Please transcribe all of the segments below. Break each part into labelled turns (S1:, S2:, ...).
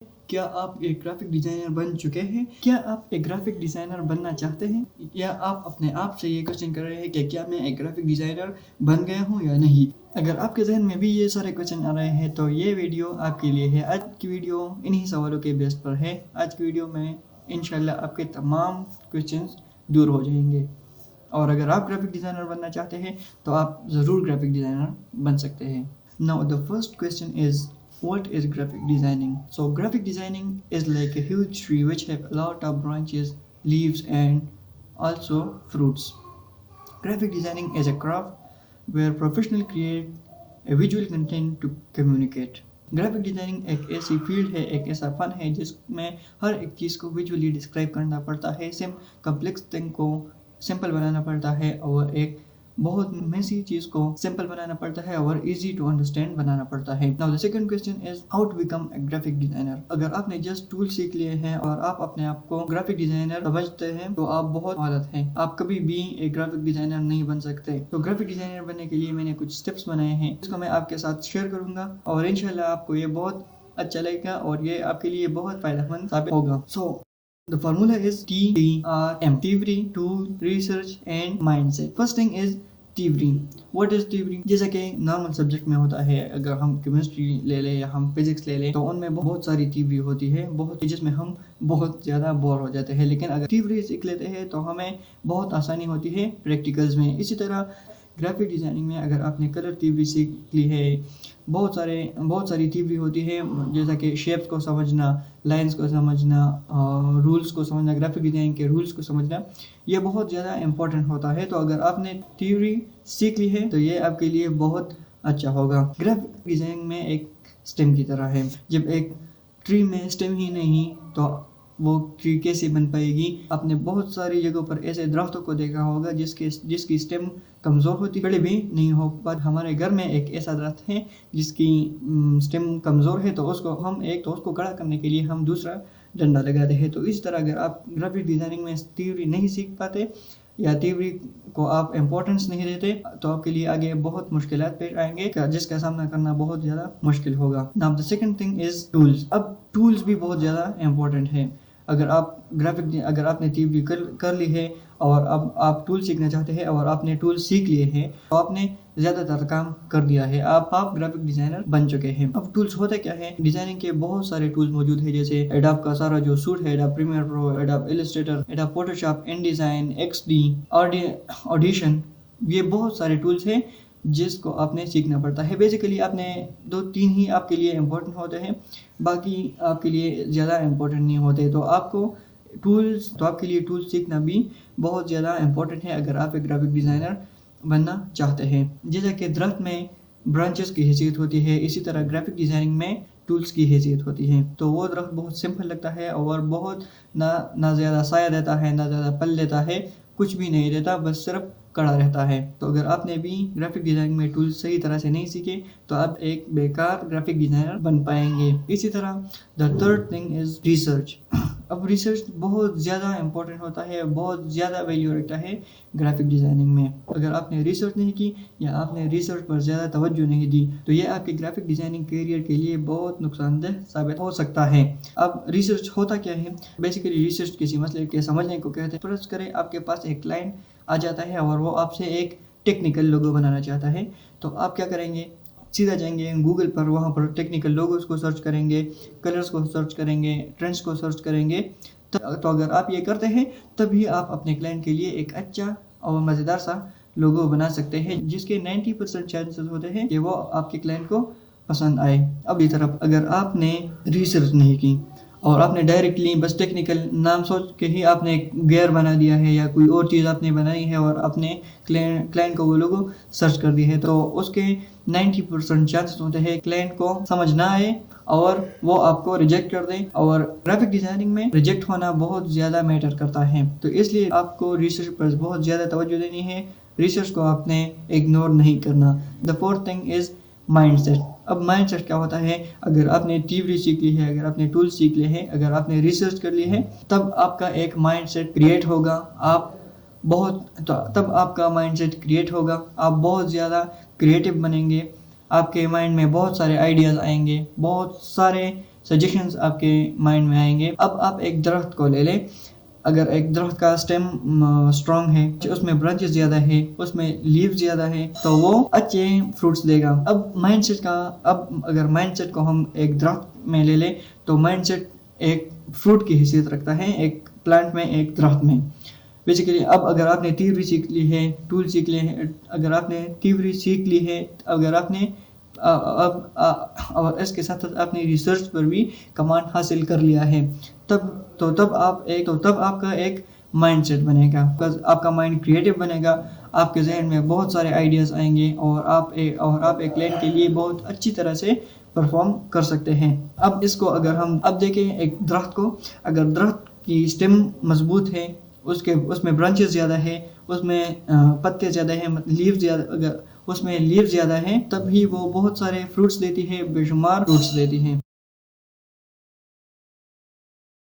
S1: क्या आप एक ग्राफिक डिज़ाइनर बन चुके हैं? क्या आप एक ग्राफिक डिज़ाइनर बनना चाहते हैं? या आप अपने आप से ये क्वेश्चन कर रहे हैं कि क्या मैं एक ग्राफिक डिज़ाइनर बन गया हूँ या नहीं? अगर आपके ज़हन में भी ये सारे क्वेश्चन आ रहे हैं तो ये वीडियो आपके लिए है। आज की वीडियो इन्हीं सवालों के बेस पर है। आज की वीडियो में इंशाल्लाह आपके तमाम क्वेश्चंस दूर हो जाएंगे। और अगर आप ग्राफिक डिज़ाइनर बनना चाहते हैं तो आप ज़रूर ग्राफिक डिज़ाइनर बन सकते हैं। Now the first question is what is graphic designing? So graphic designing is like a huge tree which have a lot of branches, leaves and also fruits. Graphic designing is a craft where professionals create a visual content to communicate. Graphic designing एक ऐसी field है, एक ऐसा fun है जिसमें हर एक चीज़ को visually describe करना पड़ता है, कम्प्लेक्स थिंग को सिंपल बनाना पड़ता है और एक बहुत मेसी चीज़ को सिंपल बनाना पड़ता है और इजी टू अंडरस्टैंड बनाना पड़ता है। Now the second question is how to become a graphic designer. अगर आपने जस्ट टूल सीख लिए हैं और आप अपने आप को ग्राफिक डिजाइनर समझते हैं तो आप बहुत गलत हैं। आप कभी भी एक ग्राफिक डिजाइनर नहीं बन सकते। तो ग्राफिक डिजाइनर बनने के लिए मैंने कुछ स्टेप्स बनाए हैं जिसको मैं आपके साथ शेयर करूंगा और इंशाल्लाह आपको ये बहुत अच्छा लगेगा और ये आपके लिए बहुत फायदेमंद साबित होगा। सो the formula is TRM: theory, tool, research and mindset. First thing is theory. What is theory? जैसा कि नॉर्मल सब्जेक्ट में होता है, अगर हम केमिस्ट्री ले लें या हम फिजिक्स ले लें तो उनमें बहुत सारी थ्योरी होती है, बहुत जिसमें हम बहुत ज़्यादा बोर हो जाते हैं। लेकिन अगर थ्योरी सीख लेते हैं तो हमें बहुत आसानी होती है प्रैक्टिकल्स में। इसी तरह ग्राफिक डिज़ाइनिंग में अगर आपने कलर थ्योरी सीख ली है, बहुत सारी थ्योरी होती है जैसा कि शेप्स को समझना, लाइंस को समझना, रूल्स को समझना, ग्राफिक डिज़ाइन के रूल्स को समझना, ये बहुत ज़्यादा इम्पोर्टेंट होता है। तो अगर आपने थ्योरी सीख ली है तो ये आपके लिए बहुत अच्छा होगा। ग्राफिक डिज़ाइनिंग में एक स्टेम की तरह है। जब एक ट्री में स्टेम ही नहीं तो वो ट्री कैसे बन पाएगी? आपने बहुत सारी जगहों पर ऐसे दरख्तों को देखा होगा जिसकी स्टेम कमज़ोर होती, बड़े भी नहीं हो। पर हमारे घर में एक ऐसा दरख्त है जिसकी स्टेम कमज़ोर है तो उसको खड़ा करने के लिए हम दूसरा डंडा लगाते हैं। तो इस तरह अगर आप ग्राफिक डिज़ाइनिंग में थ्योरी नहीं सीख पाते या थ्योरी को आप इम्पोर्टेंस नहीं देते तो आपके लिए आगे बहुत मुश्किलात पेश आएंगे जिसका सामना करना बहुत ज़्यादा मुश्किल होगा। Now the second thing is tools. अब टूल्स भी बहुत ज़्यादा इम्पोर्टेंट है। अगर आपने थ्योरी कर ली है और अब आप टूल सीखना चाहते हैं और आपने टूल सीख लिए हैं तो आपने ज़्यादातर काम कर दिया है, आप ग्राफिक डिज़ाइनर बन चुके हैं। अब टूल्स होते क्या है? डिज़ाइनिंग के बहुत सारे टूल्स मौजूद हैं जैसे एडोब का सारा जो सूट है, Adobe Premiere Pro, Adobe Illustrator, Adobe Photoshop, InDesign, XD, Audition, ये बहुत सारे टूल्स हैं जिसको आपने सीखना पड़ता है। बेसिकली आपने 2-3 ही आपके लिए इम्पोर्टेंट होते हैं, बाकी आपके लिए ज़्यादा इम्पोर्टेंट नहीं होते। तो आपके लिए टूल्स सीखना भी बहुत ज़्यादा इम्पोर्टेंट है अगर आप एक ग्राफिक डिज़ाइनर बनना चाहते हैं। जैसा कि दरख्त में ब्रांचेस की हैसियत होती है, इसी तरह ग्राफिक डिज़ाइनिंग में टूल्स की हैसियत होती है। तो वो दरख्त बहुत सिंपल लगता है और बहुत ना ज़्यादा साया देता है, ना ज़्यादा पल देता है, कुछ भी नहीं देता, बस सिर्फ खड़ा रहता है। तो अगर आपने भी ग्राफिक डिज़ाइनिंग में टूल्स सही तरह से नहीं सीखे तो आप एक बेकार ग्राफिक डिज़ाइनर बन पाएंगे। इसी तरह the third thing is research. अब रिसर्च बहुत ज़्यादा इम्पोर्टेंट होता है, बहुत ज़्यादा वैल्यू रखता है ग्राफिक डिज़ाइनिंग में। अगर आपने रिसर्च नहीं की या आपने रिसर्च पर ज़्यादा तवज्जो नहीं दी तो ये आपके ग्राफिक डिज़ाइनिंग करियर के लिए बहुत नुकसानदेह साबित हो सकता है। अब रिसर्च होता क्या है? बेसिकली रिसर्च किसी मसले के समझने को कहते हैं। फर्ज करें आपके पास एक क्लाइंट आ जाता है और वो आपसे एक टेक्निकल लोगो बनाना चाहता है, तो आप क्या करेंगे? सीधा जाएंगे गूगल पर, वहाँ पर टेक्निकल लोगोस को सर्च करेंगे, कलर्स को सर्च करेंगे, ट्रेंड्स को सर्च करेंगे। तो अगर आप ये करते हैं तभी आप अपने क्लाइंट के लिए एक अच्छा और मज़ेदार सा लोगो बना सकते हैं जिसके 90% चांसेस होते हैं कि वो आपके क्लाइंट को पसंद आए। अब इस तरफ अगर आपने रिसर्च नहीं की और आपने डायरेक्टली बस टेक्निकल नाम सोच के ही आपने गियर बना दिया है या कोई और चीज़ आपने बनाई है और अपने क्लाइंट को वो लोगो सर्च कर दी है तो उसके 90% चांसेस होते हैं क्लाइंट को समझ ना आए और वो आपको रिजेक्ट कर दें। और ग्राफिक डिज़ाइनिंग में रिजेक्ट होना बहुत ज़्यादा मैटर करता है, तो इसलिए आपको रिसर्च पर बहुत ज़्यादा तवज्जो देनी है, रिसर्च को आपने इग्नोर नहीं करना। The fourth thing is mindset. अब माइंडसेट क्या होता है? अगर आपने थ्योरी सीख ली है, अगर आपने टूल सीख लिए हैं, अगर आपने रिसर्च कर ली है तब आपका एक माइंडसेट क्रिएट होगा। तब आपका माइंडसेट क्रिएट होगा, आप बहुत ज़्यादा क्रिएटिव बनेंगे, आपके माइंड में बहुत सारे आइडियाज़ आएंगे, बहुत सारे सजेशंस आपके माइंड में आएंगे। अब आप एक दरख्त को ले लें, अगर एक दरख्त का स्टेम स्ट्रॉन्ग है, उसमें ब्रांचेस ज़्यादा है, उसमें लीव ज़्यादा है, तो वो अच्छे फ्रूट्स देगा। अब अगर माइंडसेट को हम एक दरख्त में ले लें तो माइंडसेट एक फ्रूट की हैसियत रखता है, एक प्लांट में, एक दरख्त में। बेसिकली अब अगर आपने थियरी सीख ली है, टूल सीख लिए हैं, अगर आपने थियरी सीख ली है, अगर आपने अब इसके साथ साथ आपने रिसर्च पर भी कमांड हासिल कर लिया है, तब आपका एक माइंडसेट बनेगा, आपका माइंड क्रिएटिव बनेगा, आपके जहन में बहुत सारे आइडियाज़ आएंगे और आप एक क्लाइंट के लिए बहुत अच्छी तरह से परफॉर्म कर सकते हैं। अब इसको अगर हम अब देखें एक दरख्त को, अगर दरख्त की स्टेम मजबूत है, उसमें ब्रांचेस ज़्यादा है, उसमें पत्ते ज़्यादा हैं, लीव ज़्यादा, अगर उसमें लीव ज़्यादा है तभी वो बहुत सारे फ्रूट्स देती है, बेशुमार फ्रूट्स देती है।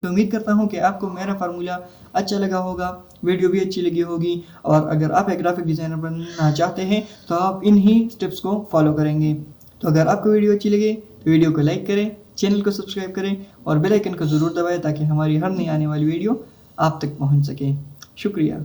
S1: तो उम्मीद करता हूँ कि आपको मेरा फार्मूला अच्छा लगा होगा, वीडियो भी अच्छी लगी होगी, और अगर आप एक ग्राफिक डिज़ाइनर बनना चाहते हैं तो आप इन्हीं स्टेप्स को फॉलो करेंगे। तो अगर आपको वीडियो अच्छी लगे तो वीडियो को लाइक करें, चैनल को सब्सक्राइब करें और बेल आइकन को ज़रूर दबाएं ताकि हमारी हर नई आने वाली वीडियो आप तक पहुँच सके। शुक्रिया।